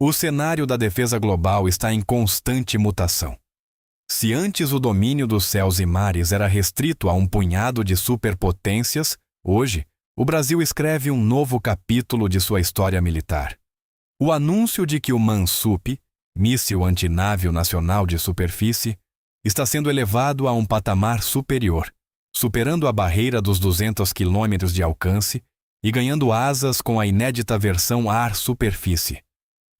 O cenário da defesa global está em constante mutação. Se antes o domínio dos céus e mares era restrito a um punhado de superpotências, hoje, o Brasil escreve um novo capítulo de sua história militar. O anúncio de que o MANSUP, míssil antinável nacional de superfície, está sendo elevado a um patamar superior, superando a barreira dos 200 quilômetros de alcance e ganhando asas com a inédita versão ar-superfície.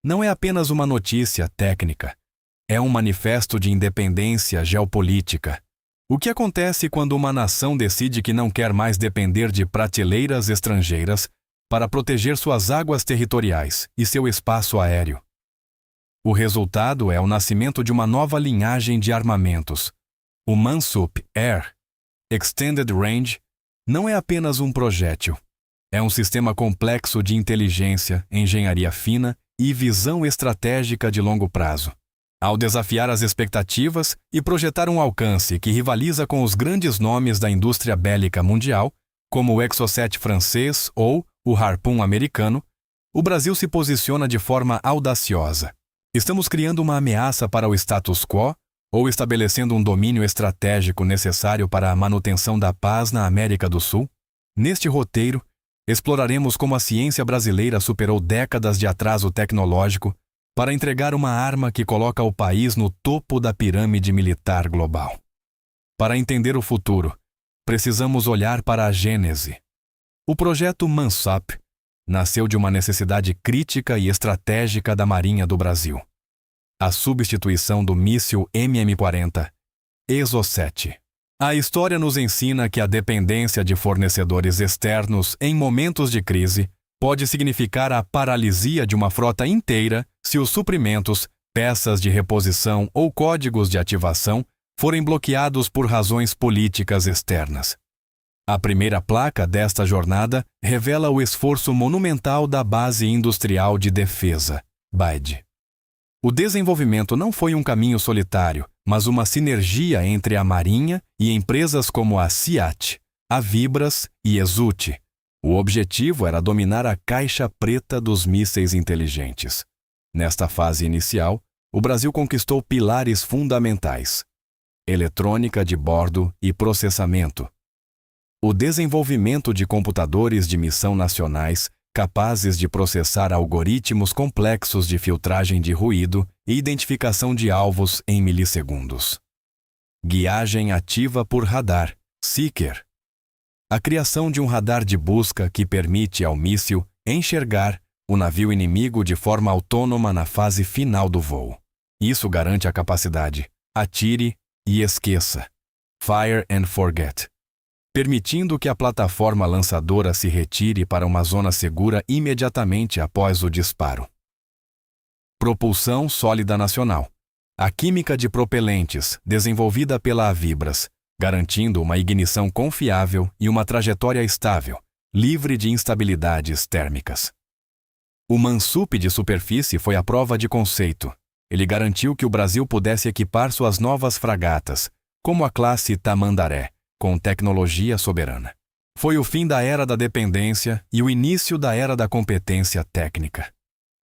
Não é apenas uma notícia técnica, é um manifesto de independência geopolítica. O que acontece quando uma nação decide que não quer mais depender de prateleiras estrangeiras para proteger suas águas territoriais e seu espaço aéreo? O resultado é o nascimento de uma nova linhagem de armamentos. O MANSUP Air Extended Range não é apenas um projétil. É um sistema complexo de inteligência, engenharia fina e visão estratégica de longo prazo. Ao desafiar as expectativas e projetar um alcance que rivaliza com os grandes nomes da indústria bélica mundial, como o Exocet francês ou o Harpoon americano, o Brasil se posiciona de forma audaciosa. Estamos criando uma ameaça para o status quo ou estabelecendo um domínio estratégico necessário para a manutenção da paz na América do Sul? Neste roteiro, exploraremos como a ciência brasileira superou décadas de atraso tecnológico para entregar uma arma que coloca o país no topo da pirâmide militar global. Para entender o futuro, precisamos olhar para a gênese. O projeto MANSUP nasceu de uma necessidade crítica e estratégica da Marinha do Brasil: a substituição do míssil MM-40 Exocet. A história nos ensina que a dependência de fornecedores externos em momentos de crise pode significar a paralisia de uma frota inteira se os suprimentos, peças de reposição ou códigos de ativação forem bloqueados por razões políticas externas. A primeira placa desta jornada revela o esforço monumental da Base Industrial de Defesa, BID. O desenvolvimento não foi um caminho solitário, mas uma sinergia entre a Marinha e empresas como a CIAT, a Vibras e Exult. O objetivo era dominar a caixa preta dos mísseis inteligentes. Nesta fase inicial, o Brasil conquistou pilares fundamentais: eletrônica de bordo e processamento. O desenvolvimento de computadores de missão nacionais capazes de processar algoritmos complexos de filtragem de ruído e identificação de alvos em milissegundos. Guiagem ativa por radar, Seeker. A criação de um radar de busca que permite ao míssil enxergar o navio inimigo de forma autônoma na fase final do voo. Isso garante a capacidade atire e esqueça, fire and forget, permitindo que a plataforma lançadora se retire para uma zona segura imediatamente após o disparo. Propulsão sólida nacional. A química de propelentes, desenvolvida pela Avibras, garantindo uma ignição confiável e uma trajetória estável, livre de instabilidades térmicas. O MANSUP de superfície foi a prova de conceito. Ele garantiu que o Brasil pudesse equipar suas novas fragatas, como a classe Tamandaré, com tecnologia soberana. Foi o fim da era da dependência e o início da era da competência técnica.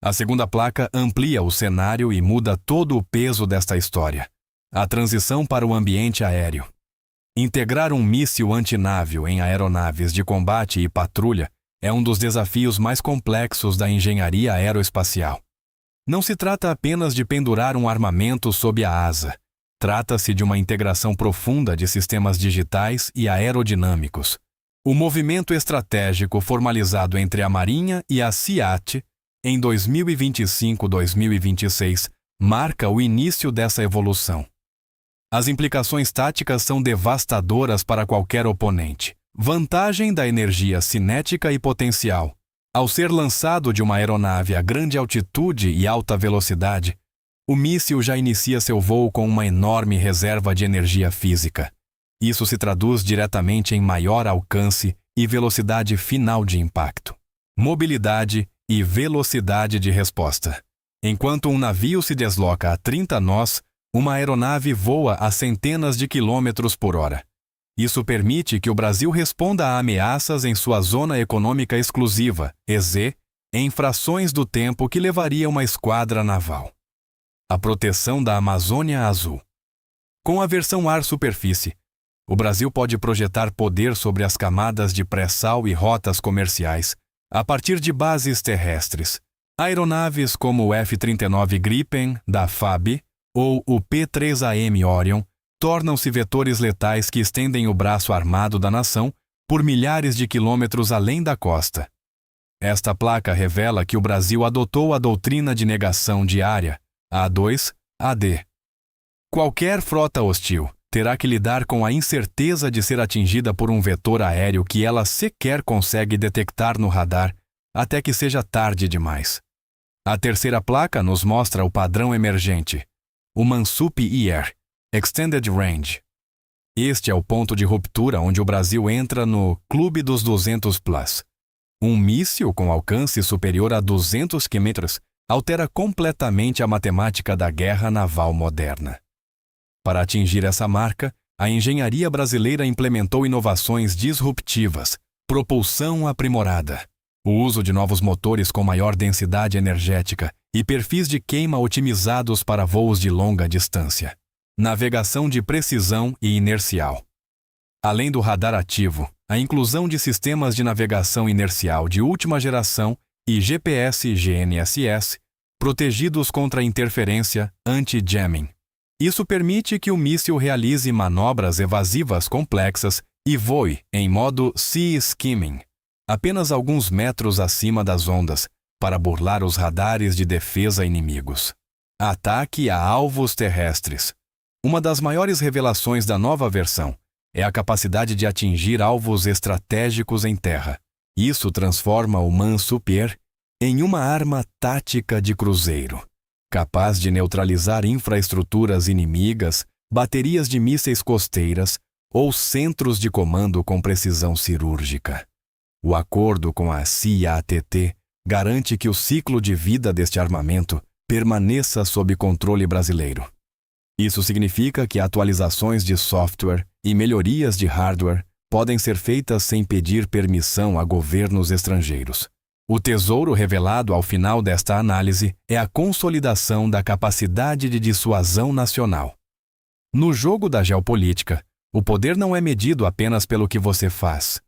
A segunda placa amplia o cenário e muda todo o peso desta história: a transição para o ambiente aéreo. Integrar um míssil antinável em aeronaves de combate e patrulha é um dos desafios mais complexos da engenharia aeroespacial. Não se trata apenas de pendurar um armamento sob a asa. Trata-se de uma integração profunda de sistemas digitais e aerodinâmicos. O movimento estratégico formalizado entre a Marinha e a CIAT em 2025-2026 marca o início dessa evolução. As implicações táticas são devastadoras para qualquer oponente. Vantagem da energia cinética e potencial. Ao ser lançado de uma aeronave a grande altitude e alta velocidade, o míssil já inicia seu voo com uma enorme reserva de energia física. Isso se traduz diretamente em maior alcance e velocidade final de impacto. Mobilidade e velocidade de resposta. Enquanto um navio se desloca a 30 nós, uma aeronave voa a centenas de quilômetros por hora. Isso permite que o Brasil responda a ameaças em sua Zona Econômica Exclusiva, EZ, em frações do tempo que levaria uma esquadra naval. A proteção da Amazônia Azul. Com a versão ar-superfície, o Brasil pode projetar poder sobre as camadas de pré-sal e rotas comerciais a partir de bases terrestres. Aeronaves como o F-39 Gripen, da FAB, ou o P-3AM Orion tornam-se vetores letais que estendem o braço armado da nação por milhares de quilômetros além da costa. Esta placa revela que o Brasil adotou a doutrina de negação diária, A2-AD. Qualquer frota hostil terá que lidar com a incerteza de ser atingida por um vetor aéreo que ela sequer consegue detectar no radar até que seja tarde demais. A terceira placa nos mostra o padrão emergente, o Mansup-IR, Extended Range. Este é o ponto de ruptura onde o Brasil entra no Clube dos 200+. Um míssil com alcance superior a 200 km altera completamente a matemática da guerra naval moderna. Para atingir essa marca, a engenharia brasileira implementou inovações disruptivas, propulsão aprimorada, o uso de novos motores com maior densidade energética e perfis de queima otimizados para voos de longa distância, navegação de precisão e inercial. Além do radar ativo, a inclusão de sistemas de navegação inercial de última geração e GPS-GNSS, protegidos contra interferência anti-jamming. Isso permite que o míssil realize manobras evasivas complexas e voe em modo sea skimming, apenas alguns metros acima das ondas, para burlar os radares de defesa inimigos. Ataque a alvos terrestres. Uma das maiores revelações da nova versão é a capacidade de atingir alvos estratégicos em terra. Isso transforma o Mansup-IR em uma arma tática de cruzeiro, capaz de neutralizar infraestruturas inimigas, baterias de mísseis costeiras ou centros de comando com precisão cirúrgica. O acordo com a CIATT garante que o ciclo de vida deste armamento permaneça sob controle brasileiro. Isso significa que atualizações de software e melhorias de hardware podem ser feitas sem pedir permissão a governos estrangeiros. O tesouro revelado ao final desta análise é a consolidação da capacidade de dissuasão nacional. No jogo da geopolítica, o poder não é medido apenas pelo que você faz,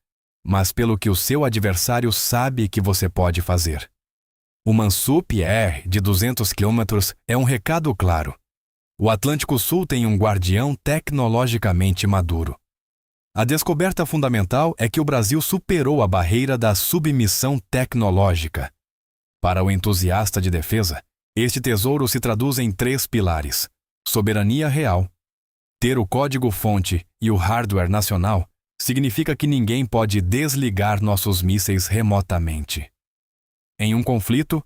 mas pelo que o seu adversário sabe que você pode fazer. O Mansup-IR de 200 km é um recado claro. O Atlântico Sul tem um guardião tecnologicamente maduro. A descoberta fundamental é que o Brasil superou a barreira da submissão tecnológica. Para o entusiasta de defesa, este tesouro se traduz em 3 pilares: soberania real. Ter o código-fonte e o hardware nacional significa que ninguém pode desligar nossos mísseis remotamente. Em um conflito,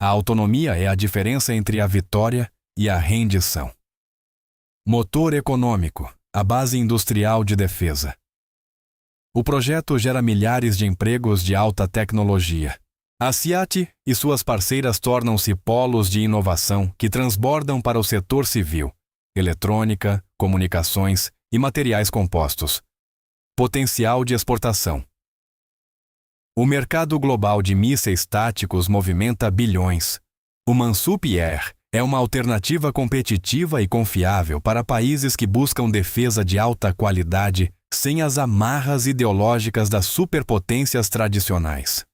a autonomia é a diferença entre a vitória e a rendição. Motor econômico, a base industrial de defesa. O projeto gera milhares de empregos de alta tecnologia. A CIAT e suas parceiras tornam-se polos de inovação que transbordam para o setor civil, eletrônica, comunicações e materiais compostos. Potencial de exportação. O mercado global de mísseis táticos movimenta bilhões. O Mansup-IR é uma alternativa competitiva e confiável para países que buscam defesa de alta qualidade sem as amarras ideológicas das superpotências tradicionais.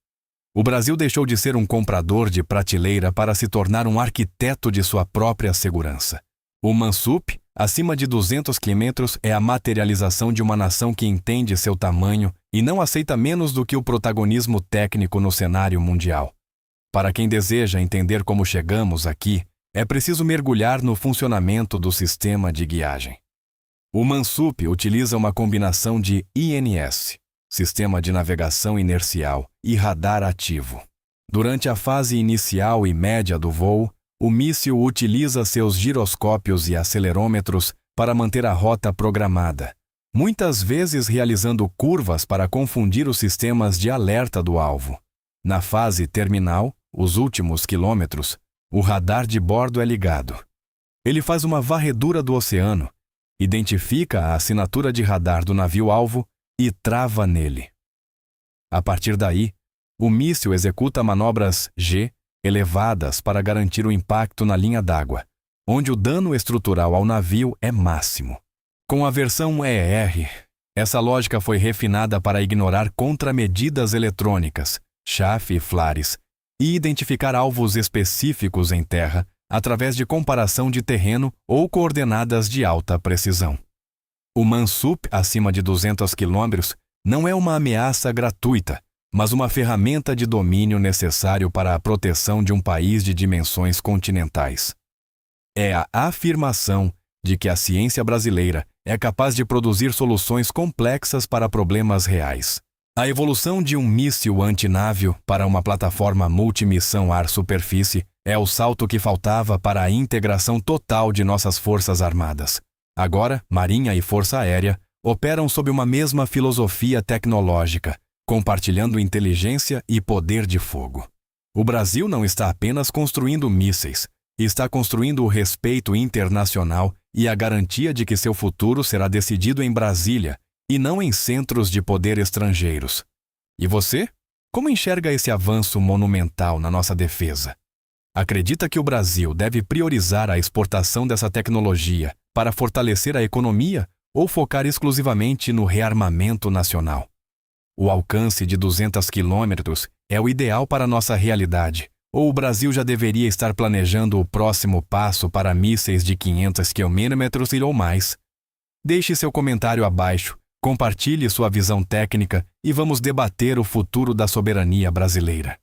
O Brasil deixou de ser um comprador de prateleira para se tornar um arquiteto de sua própria segurança. O Mansup, acima de 200 km, é a materialização de uma nação que entende seu tamanho e não aceita menos do que o protagonismo técnico no cenário mundial. Para quem deseja entender como chegamos aqui, é preciso mergulhar no funcionamento do sistema de guiagem. O Mansup utiliza uma combinação de INS, Sistema de Navegação Inercial, e radar ativo. Durante a fase inicial e média do voo, o míssil utiliza seus giroscópios e acelerômetros para manter a rota programada, muitas vezes realizando curvas para confundir os sistemas de alerta do alvo. Na fase terminal, os últimos quilômetros, o radar de bordo é ligado. Ele faz uma varredura do oceano, identifica a assinatura de radar do navio-alvo e trava nele. A partir daí, O míssil executa manobras G elevadas para garantir o impacto na linha d'água, onde o dano estrutural ao navio é máximo. Com a versão ER, essa lógica foi refinada para ignorar contramedidas eletrônicas, chaff e flares, e identificar alvos específicos em terra através de comparação de terreno ou coordenadas de alta precisão. O MANSUP acima de 200 km não é uma ameaça gratuita, mas uma ferramenta de domínio necessário para a proteção de um país de dimensões continentais. É a afirmação de que a ciência brasileira é capaz de produzir soluções complexas para problemas reais. A evolução de um míssil antinávio para uma plataforma multimissão ar-superfície é o salto que faltava para a integração total de nossas forças armadas. Agora, Marinha e Força Aérea operam sob uma mesma filosofia tecnológica, compartilhando inteligência e poder de fogo. O Brasil não está apenas construindo mísseis, está construindo o respeito internacional e a garantia de que seu futuro será decidido em Brasília e não em centros de poder estrangeiros. E você? Como enxerga esse avanço monumental na nossa defesa? Acredita que o Brasil deve priorizar a exportação dessa tecnologia para fortalecer a economia ou focar exclusivamente no rearmamento nacional? O alcance de 200 quilômetros é o ideal para nossa realidade, ou o Brasil já deveria estar planejando o próximo passo para mísseis de 500 quilômetros ou mais? Deixe seu comentário abaixo, compartilhe sua visão técnica e vamos debater o futuro da soberania brasileira.